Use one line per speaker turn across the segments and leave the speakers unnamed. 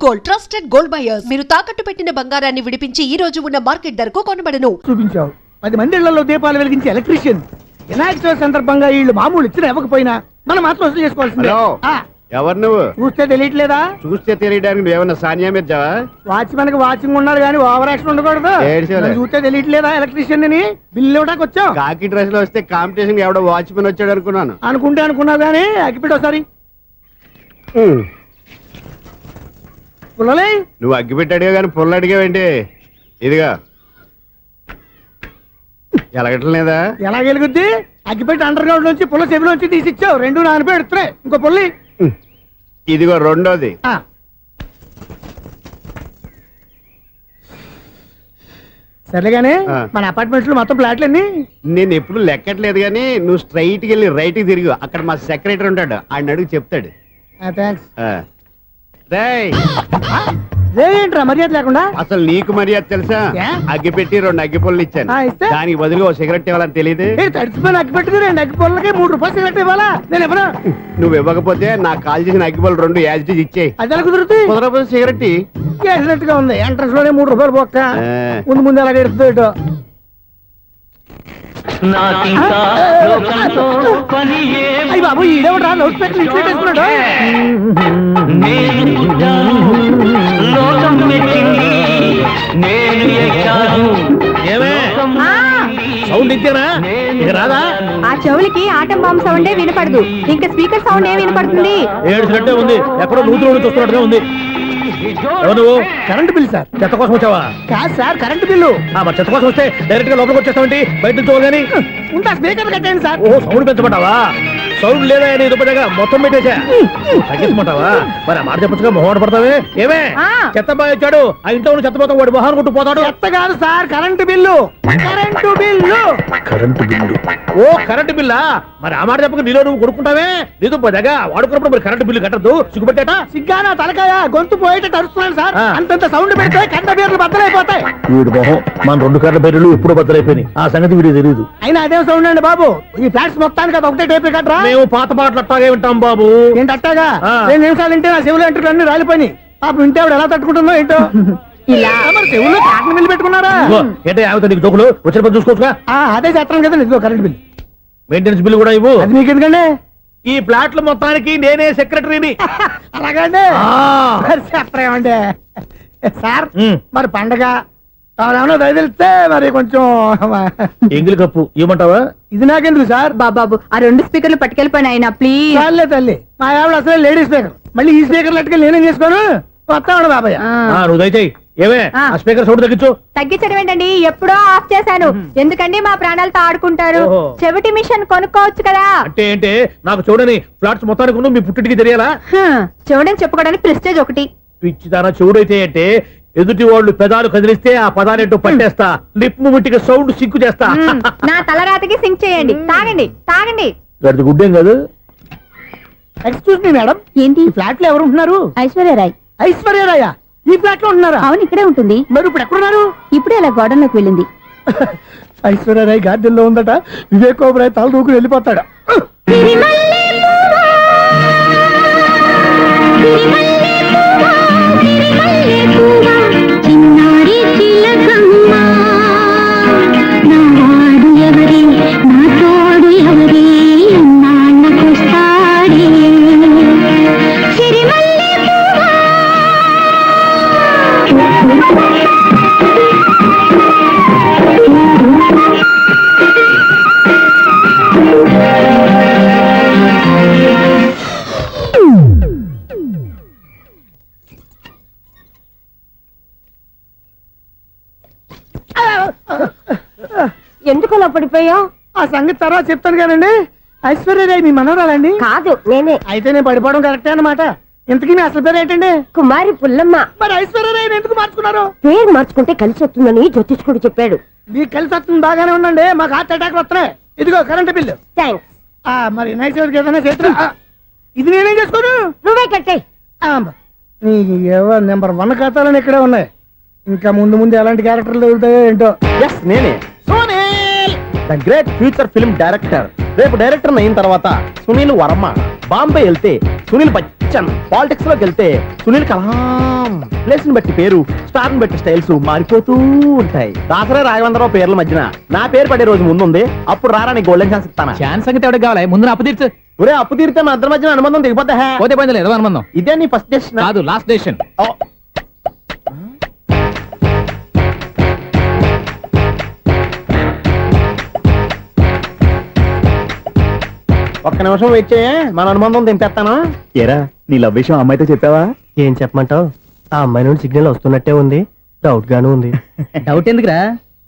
Gold, trusted gold buyers. మీరు తాకట్టు పెట్టిన బంగారాన్ని విడిపించి ఈ రోజు ఉన్న మార్కెట్ ధరకు కొనబడను.
చూపించావు 10 మంది ఇళ్లలో దీపాలు వెలిగించే ఎలక్ట్రీషియన్. వినాయక చవితి సందర్భంగా వీళ్ళు మామూలు ఇచ్చిన ఇవ్వకపోయినా మనం మాత్రం వసూలు చేసుకోవాల్సిందే.
ఎవరు నువ్వు?
చూస్తే తెలియట్లేదా?
చూస్తే తెలియడానికి నువ్వేమన్నా సానియా మీర్జావా?
వాచ్మెన్ కి వాచింగ్ ఉన్నారు కానీ ఓవర్ యాక్షన్ ఉండకూడదు. చూస్తే తెలియట్లేదా ఎలక్ట్రీషియన్ అని? బిల్లు ఇవ్వడానికి వచ్చాం.
కాకి డ్రెస్ లో వస్తే కాంపిటీషన్ ఎవడో వాచ్మెన్ వచ్చాడు అనుకున్నాను.
అనుకున్నావు కానీ అగ్గిపెట్టి ఒకసారి పుల్లలే.
నువ్వు అగ్గిపెట్టి అడిగా కానీ పుల్ల అడిగావేంటి? ఇదిగా ఎలగటం లేదా?
ఎలా వెలుగుద్ది? అగ్గిపెట్టి అండర్ గ్రౌండ్ నుంచి పుల్ల చెవిలోంచి తీసిచ్చావు. 2 నానబెట్టి ఎడుతున్నాయి. ఇంకో పుల్లి
ఇదిగో రెండోది.
సరేగానే మన అపార్ట్మెంట్ లో మొత్తం ఫ్లాట్లు అన్ని
నేను ఎప్పుడు లెక్కట్లేదు కానీ నువ్వు స్ట్రైట్ కి వెళ్ళి రైట్ కి తిరిగి అక్కడ మా సెక్రటరీ ఉంటాడు, ఆయన అడుగు చెప్తాడు.
ఏంట్రా మర్యాద లేకుండా?
అసలు నీకు మర్యాద తెలుసా? అగ్గి పెట్టి 2 అగ్గి పుల్లలు ఇచ్చాను, దానికి బదులుగా 1 సిగరెట్ ఇవ్వాలని తెలియదు.
తడిచిపోయిన అగ్గి పెట్టుకుని 2 అగ్గి పుల్లలకి 3 రూపాయలు సిగరెట్ ఇవ్వాలా? నేను ఇవ్వను.
నువ్వు ఇవ్వకపోతే నాకు కాల్ చేసిన అగ్గి పుల్లలు 2 యాజిటీస్ ఇచ్చేయి.
అది ఎలా కుదురుతుంది?
కుదరకపోతే సిగరెట్
చేసినట్టుగా ఉంది. ఎంట్రన్స్ లోనే 3 రూపాయలు పోక్క ముందు అలాగే ఎడుతుంది. అయ్యి బాబు ఈడేవడా లౌడ్ స్పీకర్ ఇంట్లో వేసుకున్నాడు.
సౌండ్ ఇచ్చానా? రాదా?
ఆ చెవులకి ఆటం బాంబు సౌండే వినపడదు, ఇంకా స్పీకర్ సౌండ్ ఏ వినపడుతుంది?
ఏడుసినట్టే ఉంది, ఎక్కడో నూతులు చూస్తున్నట్టుగా ఉంది. నువ్వు
కరెంట్ బిల్ సార్.
చెత్త కోసం వచ్చావా?
కాదు సార్, కరెంట్ బిల్లు.
చెత్త కోసం వస్తే డైరెక్ట్ గా లోపలికి వచ్చేస్తావంటి? బయట నుంచి కానీ
ఉంటా స్పీకర్ కట్టండి సార్.
ఓ సౌండ్ పెంచమంటావా? సౌండ్ లేదా నీ దుప్పగా మొత్తం పెట్టేసా తగ్గించమంటావా? మరి ఆ మాట చెప్పచ్చుగా మొహమాట పడతావే. ఏమే చెత్త బాగా వచ్చాడు, ఆ ఇంట్లో ఉన్న చెత్త పోతాం, వాడు మొహాన్ని కొట్టు పోతాడు.
చెత్త కాదు sir, current bill. Current bill.
Current bill. ఓ కరెంటు బిల్లా? మరి ఆ మాట చెప్పక నీలో నువ్వు కొడుకుంటావే. నీ దుప్పగా వాడుకున్నప్పుడు మరి కరెంటు బిల్లు కట్టద్దు, సిగ్గుపెట్టాట.
సిగ్గానా తలకాయ? గొంతు పోయేటట్టు అరుస్తున్నాను సార్. అంతంత సౌండ్ పెడితే కంట బీర్లు బద్దలైపోతాయి.
వీడు మొహం మన 2 కర్ల బీర్లు ఎప్పుడో బద్దలైపోయినాయి, ఆ సంగతి వీడికి తెలియదు.
అయినా అదే సౌండ్ అండి బాబు. ఈ ఫ్లాట్స్ మొత్తానికి అది ఒకటే టేప్ కట్టరా?
మేము పాత పాటలు అట్టాగే వింటాం బాబు.
ఏంటి అట్టాగా? 2 నిమిషాలు వింటే నా చెవులు ఎంట్రులు అన్ని రాలిపోయి. పాపం వింటే ఆవిడ ఎలా తట్టుకుంటుందో ఏంటో. ఇలా మరి చెవుల్లో కాటన్ బిల్లు పెట్టుకున్నారా?
ఏంటో ఆమెతో నీకు దోకులు వచ్చిన పని చూసుకోవచ్చుగా.
అదే చేస్తాను కదా. ఇదిగో కరెంట్ బిల్.
మెయింటెనెన్స్ బిల్లు కూడా ఇవ్వు.
అది మీకు ఎందుకండి?
ఈ ప్లాట్ల మొత్తానికి నేనే సెక్రటరీని.
అలాగండి. చెప్పరేమండి సార్. మరి పండగ ఏమన్నా దయదలిస్తే మరి కొంచెం
ఎంగిలి కప్పు ఇవ్వమంటావా?
ఇది నాకెందుకు సార్?
బాబాబు ఆ 2 స్పీకర్లు పట్టుకెళ్ళిపోయిన ఆయన ప్లీజ్.
చాలే తల్లి, మా ఆవిడ అసలే లేడీ స్పీకర్. మళ్ళీ ఈ స్పీకర్లు అట్టుకెళ్ళి నేనేం చేసుకోను? వస్తాడు బాబాయ్.
నువ్వు దయచేయి. ఏమే ఆ స్పీకర్ సౌండ్ తగ్గించు.
తగ్గించడం ఏంటండి, ఎప్పుడో ఆఫ్ చేశాను. ఎందుకండి మా ప్రాణాలతో ఆడుకుంటారు? చెవిటి మిషన్ కొనుక్కోవచ్చు కదా.
అంటే ఏంటే నాకు చూడని ఫ్లాట్స్ మొత్తానికి మీ పుట్టింటికి తెలియాలా?
చెవుడని చెప్పుకోవడానికి ప్రెస్టేజ్ ఒకటి.
పిచ్చిదానా చెవుడైతే అంటే ఎదుటి వాళ్ళు పెదాలు కదిలిస్తే ఆ పదాలేంటో పట్టేస్తా, లిప్ ముట్టికి సౌండ్ సింకు చేస్తా.
నా తలరాతకి సింక్ చేయండి. తాగండి తాగండి.
గడిది గుడ్డేం కాదు.
ఎక్స్క్యూజ్ మీ మేడం,
ఏంటి?
ఫ్లాట్ లో ఎవరు ఉంటున్నారు?
ఐశ్వర్యరాయ్.
ఐశ్వర్యరాయ ఈ ఫ్లాట్ లో ఉంటున్నారా?
అవును, ఇక్కడే ఉంటుంది.
మరి ఇప్పుడు ఎక్కడున్నారు?
ఇప్పుడే అలా గోడంలోకి వెళ్ళింది.
ఐశ్వర్యరాయ్ గార్డెన్ లో ఉందట. వివేక్ ఓబరాయ్ తల దూకుని వెళ్ళిపోతాడు.
ఎందుకు అలా పడిపోయావు?
ఆ సంగతి తర్వాత చెప్తాను కానండి. ఐశ్వర్యరాయ్ మీ మనవరాలండి?
కాదు, నేనే.
అయితే నేను పడిపోవడం కరెక్టే అన్నమాట. ఇంతకీ మీ అసలు పేరు ఏంటండి?
కుమారి పుల్లమ్మ.
మరి ఐశ్వర్యరాయ్ ఎందుకు మార్చుకున్నారు?
పేరు మార్చుకుంటే కలిసి వస్తుందని జ్యోతిష్కుడు చెప్పాడు.
మీకు కలిసి వస్తుంది, బాగానే ఉండండి. మాకు హార్ట్ అటాక్ వస్తున్నాయి. ఇదిగో కరెంట్ బిల్లు.
థ్యాంక్స్.
మరి నైట్ ఏదైనా చేస్తా. ఇది నేనేం చేసుకోను?
నువ్వే కట్టే.
నెంబర్ 1 ఖాతాలని ఇక్కడే ఉన్నాయి. ఇంకా ముందు ముందు ఎలాంటి క్యారెక్టర్లు దొరుకుతాయో ఏంటో.
నేనే the great future film director. రేపు డైరెక్టర్ అయిన తర్వాత సునీల్ వర్మ
బాంబే వెళ్తే సునీల్ బచ్చన్, పాలిటిక్స్ లోకి వెళ్తే సునీల్ కలాం. ప్లేస్ ని బట్టి పేరు, స్టార్ ని బట్టి స్టైల్స్ మారిపోతూ ఉంటాయి. దాసరా రాఘవేంద్రరావు పేర్ల మధ్యన నా పేరు పడే రోజు ముందుంది. అప్పుడు రారా నీ గోల్డెన్ ఛాన్స్ ఇస్తానా?
ఛాన్స్ సంగతి ఎవరికి కావాలి? ముందు అప్పు తీర్చు.
ఒరే అప్పు తీరితే మన ఇద్దరి మధ్యన అనుబంధం దిగిపోతా.
పోతే పోయింది లేదు అనుబంధం.
ఇదే నీ ఫస్ట్ డెస్టినేషన్
కాదు, లాస్ట్ డెసిషన్.
ఒక్క నిమిషం వెయిట్ చేయ, మన అనుబంధం దింపేస్తాను.
ఏరా నీ లవ్ విషయం అమ్మాయితో చెప్పావా?
ఏం చెప్పమంటావు? ఆ అమ్మాయి నుండి సిగ్నల్ వస్తున్నట్టే ఉంది, డౌట్ గాను ఉంది.
డౌట్ ఎందుకురా,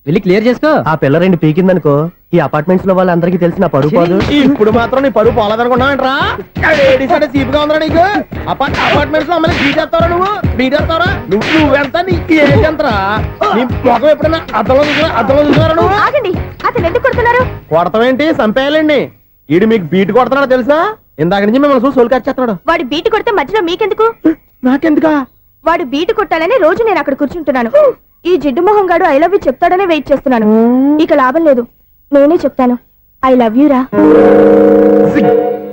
వెళ్ళి క్లియర్ చేసుకో.
ఆ పిల్ల రెండు పీకిందనుకో, ఈ అపార్ట్మెంట్స్ లో వాళ్ళందరికీ తెలిసిన పరువు పోదు. ఇప్పుడు మాత్రం నీ పరువు పోలేదనుకున్నావంటరా? సీపుగా ఉందా నీకు? అపార్ట్మెంట్స్ లో అమ్మని బీటేస్తారా నువ్వు? బీటేస్తారా నువ్వెంత? నీకు ఏంటంతరా? నీ ముఖం ఎప్పుడైనా అద్దంలో చూసారా నువ్వు?
ఆగండి, అతను ఎందుకు కొడుతున్నారు?
కొడతావేంటి? చంపేయాలండి. ఈడు మీకు బీట్ కొడుతున్నాడు తెలుసా? ఇందాక నుంచి మిమ్మల్ని చూసి సోల్ కచ్చేస్తున్నాడు.
వాడు బీటు కొడితే మధ్యలో మీకెందుకు?
నాకెందుకా?
వాడు బీటు కొట్టాలని రోజు నేను అక్కడ కూర్చుంటున్నాను. ఈ జిడ్డు మొహం గాడు ఐ లవ్ యూ చెప్తాడనే వెయిట్ చేస్తున్నాను. ఇక లాభం లేదు, నేనే చెప్తాను ఐ లవ్ యూ రా.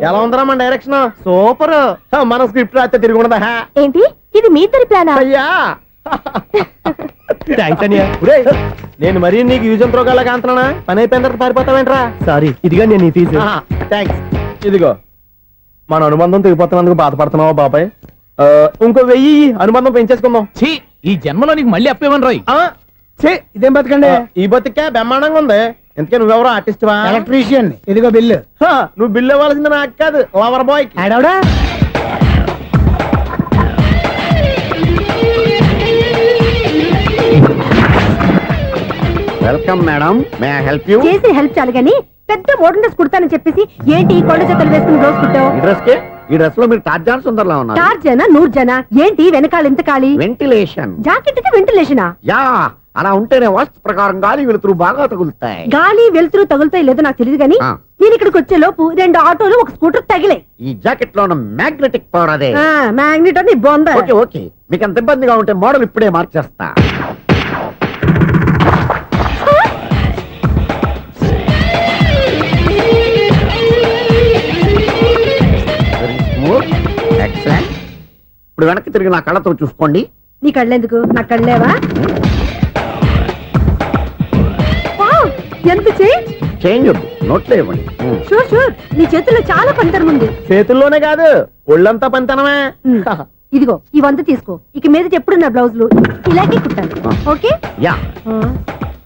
ఎలా ఉందరా మన డైరెక్షన్? సూపర్. మన స్క్రిప్ట్ రాస్తే తిరిగి ఉండదా?
ఏంటి ఇది మీ ఇద్దరి ప్లానా?
అయ్యా నేను మరీ నీకు యూజ్ త్రోగాలా కాంతనా? పని అయిపోయిన తర్వాత పారిపోతావేంట్రా? సారీ, ఇదిగా నేను తీసు. థ్యాంక్స్. ఇదిగో మన అనుబంధం తెగిపోతున్నందుకు బాధపడుతున్నావా బాబాయ్? ఇంకో 1000 అనుబంధం పెంచేసుకుందాం.
ఛీ, ఈ జన్మలో నీకు మళ్ళీ అప్పేమని రోయ్.
ఇదేం బతకండి? ఈ బతికే బ్రహ్మాండంగా ఉంది. ఎందుకే నువ్వెవరో ఆర్టిస్ట్ వా?
ఎలక్ట్రీషియన్. ఇదిగో బిల్లు.
నువ్వు బిల్లు ఇవ్వాల్సింది నాకు కాదు, లవర్ బాయ్.
ఆడవడా?
Welcome madam, may I help you?
చేసి హెల్ప్ చాలు గాని పెద్ద మోడల్ డ్రెస్ కుడతానని చెప్పేసి ఏంటి ఈ కొండ జతలు వేసుకుని రోజు కుట్టావు?
ఈ డ్రెస్ లో మీరు టార్జాన్ సుందర్లా ఉన్నారు.
టార్జనా నూర్జనా ఏంటి వెనకాల ఎంత ఖాళీ?
వెంటిలేషన్.
జాకెట్ కి వెంటిలేషనా?
యా, అలా ఉంటేనే వాస్తు ప్రకారం గాలి వెలుతురు బాగా తగులుతాయి.
గాలి వెలుతురు తగులుతాయి లేదో నాకు తెలియదు గానీ నేను ఇక్కడికి వచ్చే లోపు 2 ఆటోలు ఒక స్కూటర్ తగిలే.
ఈ జాకెట్ లో ఉన్న మ్యాగ్నెటిక్ పవర్ అదే.
మ్యాగ్నెట్ అని బొంద.
ఓకే ఓకే, మీకు అంత ఇబ్బందిగా ఉంటే మోడల్ ఇప్పుడే మార్చేస్తా. ఎక్సలెంట్. ఇప్పుడు వెనక్కి తిరిగి నా కళ్ళతో చూసుకోండి.
నీ కళ్ళెందుకు? నా కళ్ళేవా? ఎంత చేంజ్?
చేంజ్ వద్దు, నోట్లో ఇవ్వండి.
షూర్ షూర్, నీ చేతుల్లో చాలా పంతరం ఉంది.
చేతుల్లోనే కాదు, ఒళ్ళంతా పంతనమే.
ఇదిగో ఈ 100 తీసుకో. ఇక మీద ఎప్పుడు నా బ్లౌజులు ఇలాగే కుట్టాను. ఓకే?
యా,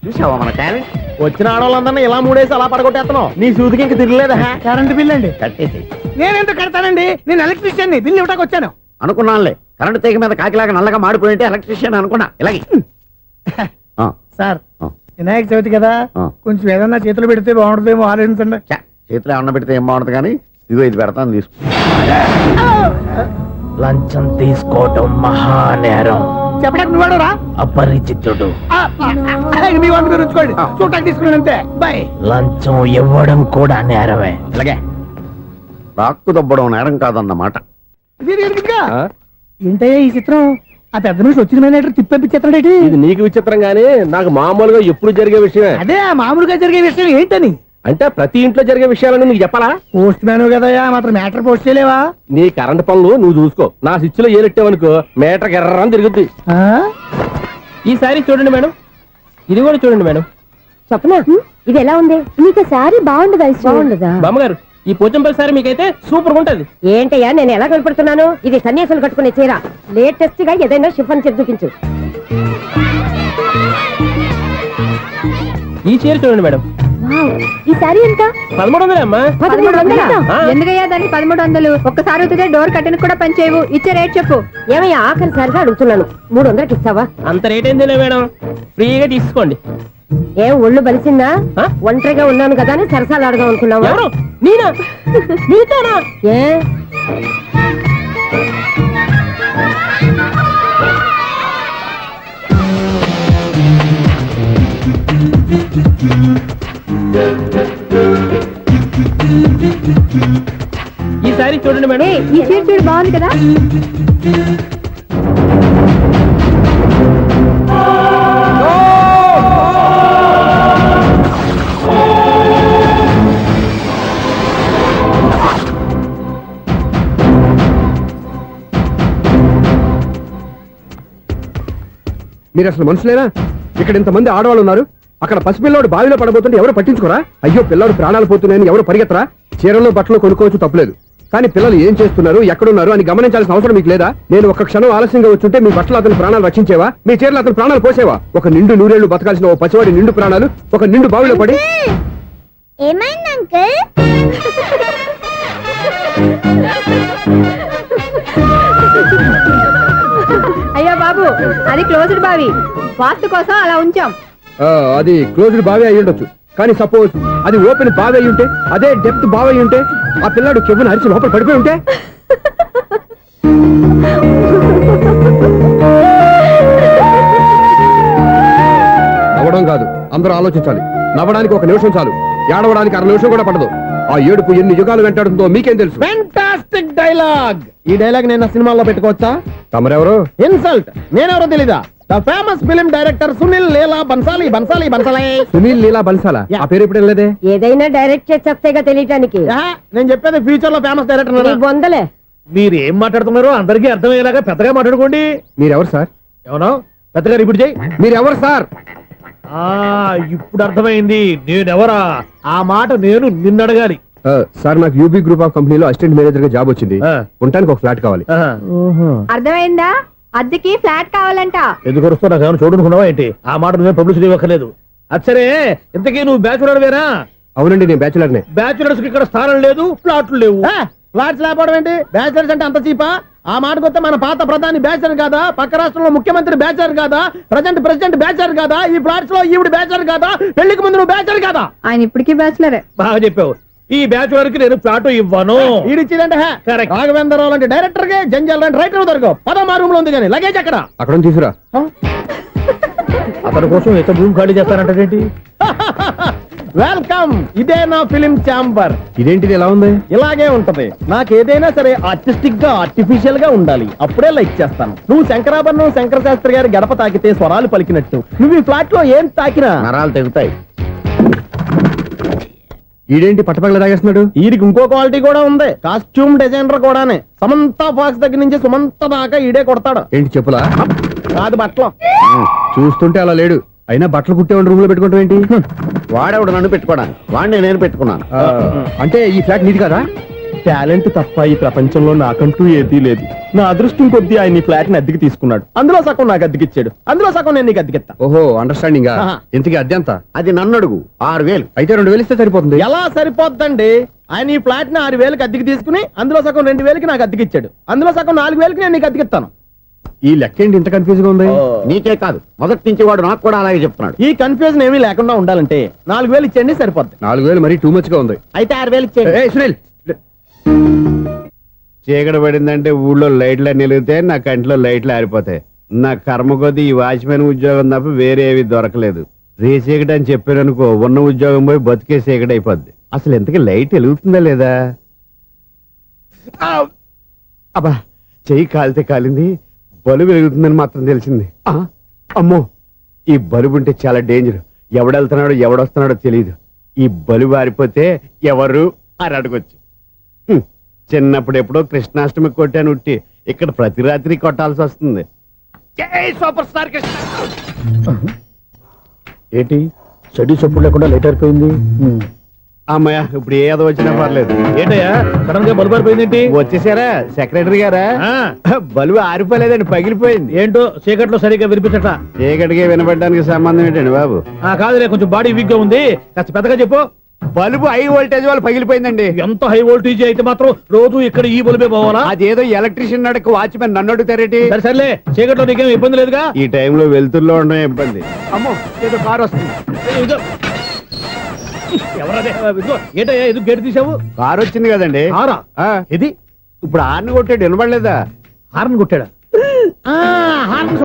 చూసావా మన టాలెంట్?
వచ్చిన ఆడవాళ్ళందరినీ ఇలా మూడేసి అలా పడగొట్టేస్తున్నావు. నీ సూదికి ఇంక తిరగలేదా?
కరెంట్ బిల్ అండి.
కట్టేసి.
నేనెందుకు కడతానండి? నేను ఎలక్ట్రీషియన్. బిల్ ఇవ్వడానికి వచ్చాను.
అనుకున్నానులే, కరెంట్ తీగ మీద కాకిలాగా నల్లగా మాడిపోయింటే ఎలక్ట్రీషియన్ అనుకున్నా. ఇలాగే
సార్, వినాయక చవితి కదా, కొంచెం ఏదన్నా చేతులు పెడితే బాగుంటుందేమో ఆలోచించండి.
చేతిలో అన్న పెడితే ఏం బాగుంటుంది కానీ ఇదిగో ఇది పెడతాను, తీసుకో.
లంచం తీసుకోవటం మహానేరం.
చెప్పడానికి నువ్వాడరా?
అపరిచితుడు.
మీ 100 మీరు ఉంచుకోండి, చూడటానికి తీసుకున్నాను అంతే. బాయ్.
లంచం ఇవ్వడం కూడా నేరమే.
ఇలాగే రాక్కు దబ్బడం నేరం కాదన్నమాట.
ఏంటయ్యా ఈ చిత్రం? ఆ పెద్ద నుంచి వచ్చిన మేనేటర్ తిప్పించేస్తాడేటి?
ఇది నీకు విచిత్రం గానీ నాకు మామూలుగా ఎప్పుడు జరిగే విషయమే.
అదే ఆ మామూలుగా జరిగే విషయం ఏంటని?
అంటే ప్రతి ఇంట్లో జరిగే విషయాలను నీకు చెప్పాలా?
పోస్ట్ మ్యాన్ కదయ్యా, మాత్రం మ్యాటర్ పోస్ట్ చేయలేవా?
నీ కరెంట్ పనులు నువ్వు చూసుకో. నా స్విచ్ లో ఏలెట్టావనుకో మీటర్ ఎర్రని తిరుగుద్ది. ఈసారి చూడండి మేడం, ఇది కూడా చూడండి మేడం.
చెప్పనా ఇది ఎలా ఉంది? నీకు సారీ బాగుండదా? బాగుండదా?
బామ్మగారు, ఈ పోచంపల్లి సారీ మీకైతే సూపర్ ఉంటుంది.
ఏంటయ్యా నేను ఎలా కనపడుతున్నాను? ఇది సన్యాసులు కట్టుకునే చీర. లేటెస్ట్ గా ఏదైనా షిఫన్ చేసి చూపించు.
ఈ చీర చూడండి మేడం.
ఈ సారీ ఎంత?
1300 అమ్మా.
1300? ఎందుకయ్యా దాన్ని 1300? ఒక్కసారి అవుతుందే డోర్ కట్టెన్ కూడా పని చేయవు. ఇచ్చే రేట్ చెప్పు. ఏమయ్యా ఆఖరిసారిగా అడుగుతున్నాను, 300కి ఇస్తావా?
అంత రేట్ ఏంది మేడం, ఫ్రీగా తీసుకోండి.
ఏం ఒళ్ళు బలిసిందా? ఒంటరిగా ఉన్నాను కదా అని సరసాలు అడగా అనుకున్నావా?
ఎవరు? నేనా? నీతోనా?
ఏ
ఈ సారీ చూడండి మేడం.
ఈ చీర చూడు, బాగుంది కదా?
మీరు అసలు మనుషులేనా? ఇక్కడ ఇంతమంది ఆడవాళ్ళు ఉన్నారు, అక్కడ పసిపిల్లాడు బావిలో పడబోతుంటే ఎవరు పట్టించుకోరా? అయ్యో పిల్లాడు ప్రాణాలు పోతున్నాయని ఎవరు పరిగెత్తరా? చీరలు బట్టలు కొనుక్కోవచ్చు తప్పులేదు, కానీ పిల్లలు ఏం చేస్తున్నారు, ఎక్కడున్నారు అని గమనించాల్సిన అవసరం మీకు లేదా? నేను ఒక క్షణం ఆలస్యంగా వచ్చుంటే మీ బట్టలు అతని ప్రాణాలు రక్షించేవా? మీ చీరలు అతని ప్రాణాలు పోసేవా? ఒక నిండు నూరేళ్లు బతకాల్సిన ఓ పసివాడి నిండు ప్రాణాలు ఒక నిండు బావిలో పడి.
ఏమైంది అంకుల్?
అయ్యో బాబు, అది క్లోజ్డ్ బావి, వాస్తు కోసం అలా ఉంచాం.
అది క్లోజ్డ్ బావి అయి ఉండొచ్చు, కానీ సపోజ్ అది ఓపెన్ బావి అయి ఉంటే, అదే డెప్త్ బావి అయి ఉంటే, ఆ పిల్లాడు కెవ్వున అరిచి లోపల పడిపోయి ఉంటే. నవ్వడం కాదు, అందరూ ఆలోచించాలి. నవ్వడానికి ఒక నిమిషం చాలు, ఏడవడానికి 6 నిమిషం కూడా పడదు. ఆ ఏడుపు ఎన్ని యుగాలు వెంటాడుతుందో మీకేం తెలుసు?
Fantastic dialogue. ఈ డైలాగ్ నేను సినిమాలో పెట్టుకోవచ్చా?
తమరెవరు?
ఇన్సల్ట్. నేనెవరో తెలీదా? The famous film director Sunil Leela Bhansali. Bhansali Bhansali
Sunil Leela బన్సాలా? ఆ పేరు ఇప్పుడు లేదే.
ఏదైనా డైరెక్ట్ చేసేస్తేగా తెలియటానికి.
నేను చెప్పేది ఫ్యూచర్ లో ఫేమస్ డైరెక్టర్.
బొందలే.
మీరు ఏం మాట్లాడుతున్నారో అందరికీ అర్థమయ్యేలాగా పెద్దగా మాట్లాడుకోండి.
మీరెవరు సార్?
ఏమన్నా పెద్దగా రిపీట్ చేయి.
మీరెవరు సార్?
ఇప్పుడు అర్థమైంది నేనెవరా. ఆ మాట నేను నిన్ను అడగాలి.
సార్, నాకు యూబీ గ్రూప్ ఆఫ్ కంపెనీలో అసిస్టెంట్ మేనేజర్ గా జాబ్ వచ్చింది. ఉండడానికి ఒక ఫ్లాట్ కావాలి.
అర్థమైందా? అద్దెకి ఫ్లాట్ కావాలంట.
ఎందుకు వస్తున్నా నాకు చూడనుకున్నావా ఏంటి? ఆ మాట నువ్వే పబ్లిసిటీ ఇవ్వక్కర్లేదు. అచ్చరే, ఇంతకీ నువ్వు బ్యాచులర్ వేరా?
అవునండి, నేను బ్యాచులర్నే.
బ్యాచులర్స్ కి ఇక్కడ స్థానం లేదు, ప్లాట్లు లేవు.
ఫ్లాట్స్ లేకపోవడం ఏంటి? బ్యాచిలర్స్ అంటే అంత చీపా? ఆ మాటకొస్తే మన పాత ప్రధాని బ్యాచర్ కాదా? పక్క రాష్ట్రంలో ముఖ్యమంత్రి బ్యాచర్ కాదా? ప్రెసిడెంట్ బ్యాచర్ కాదా? ఈ ఫ్లాట్స్ లో ఈవిడ బ్యాచర్ కాదా? పెళ్లికి ముందు నువ్వు బ్యాచర్ కాదా?
ఆయన ఇప్పటికీ బ్యాచులరే.
బాగా చెప్పావు. ఈ బ్యాచులర్ కి నేను ఫ్లాట్ ఇవ్వను.
ఈడిచ్చిందంటే రాఘవేంద్రరావు లాంటి డైరెక్టర్ కి, జంజాల్ లాంటి రైటర్ దొరకవు. 13 రూమ్ లో ఉంది కానీ లగేజ్ అక్కడ.
అక్కడ తీసుకురా.
అతని కోసం ఎంత భూమి ఖాళీ చేస్తానంటే
వెల్కమ్. ఇదే నా ఫిలిం ఛాంబర్.
ఇదేంటిది ఎలా ఉంది?
ఇలాగే ఉంటది. నాకు ఏదైనా సరే ఆర్టిస్టిక్ గా, ఆర్టిఫిషియల్ గా ఉండాలి. అప్పుడే లైక్ చేస్తాను. నువ్వు శంకరాభరణం శంకర శాస్త్రి గారి గడప తాకితే స్వరాలు పలికినట్టు, నువ్వు ఈ ఫ్లాట్ లో ఏం తాకినా
నరాలు తెగుతాయి.
ఈడేంటి పట్టపగల తాగేస్తున్నాడు?
వీరికి ఇంకో క్వాలిటీ కూడా ఉంది. కాస్ట్యూమ్ డిజైనర్ కూడానే. సమంత ఫాక్స్ దగ్గర నుంచి సుమంత దాకా ఈడే కొడతాడు.
ఏంటి చెప్పులా?
కాదు, బట్టలు.
చూస్తుంటే అలా లేడు. అయినా బట్టలు కుట్టేవాడి రూమ్ లో పెట్టుకుంటాం ఏంటి?
వాడేవాడు నన్ను పెట్టుకోవడానికి, వాడిని నేను పెట్టుకున్నాను.
అంటే ఈ ఫ్లాట్ నీది కదా?
టాలెంట్ తప్ప ఈ ప్రపంచంలో నాకంటూ ఏదీ లేదు. నా అదృష్టం కొద్దీ ఆయన ఈ ఫ్లాట్ ని అద్దెకి తీసుకున్నాడు. అందులో సగం నాకు అద్దెకిచ్చాడు, అందులో సగం నేను నీకు అద్దెకిస్తా.
ఓహో, అండర్స్టాండింగ్.
ఆహా.
ఇంతకీ అద్దె ఎంత?
అది నన్ను అడుగు. 6,000.
అయితే 2,000 ఇస్తే సరిపోతుంది.
ఎలా సరిపోద్దండి? ఆయన ఈ ఫ్లాట్ ని 6,000కి అద్దెకి తీసుకుని అందులో సగం 2,000కి నాకు అద్దెకిచ్చాడు, అందులో సగం 4,000కి నేను నీకు అద్దెకిస్తాను.
ఈ లెక్క ఏంటి ఇంత కన్ఫ్యూజ్ గా ఉంది?
నీకే కాదు, మొదటి నుంచి వాడు నాకు కూడా అలాగే చెప్తున్నాడు.
ఈ కన్ఫ్యూజన్ ఏమీ లేకుండా ఉండాలంటే 4,000 ఇచ్చేయండి, సరిపోద్ది.
4,000 మరీ టూ మచ్ గా ఉంది.
అయితే 6,000 ఇచ్చేయండి.
ఏయ్ సునీల్,
చీకటి పడిందంటే ఊళ్ళో లైట్లు నిలిగితే నా కంట్లో లైట్లు ఆరిపోతాయి. నా కర్మ కొద్దీ ఈ వాచ్మెన్ ఉద్యోగం తప్ప వేరే ఏవి దొరకలేదు. రేసీకటి అని చెప్పారనుకో, ఉన్న ఉద్యోగం పోయి బతికే చీకటి అయిపోద్ది. అసలు ఇంతకీ లైట్ వెలుగుతుందా లేదా? అబ్బా, చెయ్యి కాలితే కాలింది, బలుబు వెలుగుతుందని మాత్రం తెలిసింది. అమ్మో, ఈ బలుబు ఉంటే చాలా డేంజర్. ఎవడెళ్తున్నాడో ఎవడొస్తున్నాడో తెలియదు. ఈ బలుబు ఆరిపోతే ఎవరు అని అడగొచ్చు. చిన్నప్పుడు ఎప్పుడో కృష్ణాష్టమి కొట్టాను ఉట్టి, ఇక్కడ ప్రతి రాత్రి కొట్టాల్సి వస్తుంది. Super star Krishna.
ఏంటి చెడు చెప్పుడు లేకుండా లేట్ అయిపోయింది?
అమ్మయ్య, ఇప్పుడు ఏదో వచ్చినా పర్లేదు.
ఏంటయ్యా సడన్ గా బల్బు అయిపోయింది?
వచ్చేసారా సెక్రటరీ గారా? బలుబు ఆరిపోలేదండి, పగిలిపోయింది.
ఏంటో చీకట్లో సరిగ్గా వినిపించట.
చీకటికి వినపడడానికి సంబంధం ఏంటండి బాబు?
కాదులే, కొంచెం బాడీ వీక్ గా ఉంది, కాస్త పెద్దగా చెప్పు.
బల్బు హై వోల్టేజ్ వాళ్ళు పగిలిపోయిందండి.
ఎంత హై వోల్టేజ్ అయితే మాత్రం రోజు ఇక్కడ ఈ బల్బే పోవాలా?
అదేదో ఎలక్ట్రీషియన్ నడక వాచ్మెన్ నన్ను అడుగుతారేటి?
సరే సర్లే, చీకట్లో నీకేం ఇబ్బంది లేదుగా?
ఈ టైంలో వెళ్తుల్లో ఉండడం ఇబ్బంది. అమ్మో, ఏదో కారు వస్తుంది.
ఎవరదే? ఏంటయ్యా ఎందుకు గేటు తీసావు?
కారు వచ్చింది కదండి.
కారా? ఇది
ఇప్పుడు ఆర్ని కొట్టాడు, వినపడలేదా?
హార్న్ కొట్టాడా?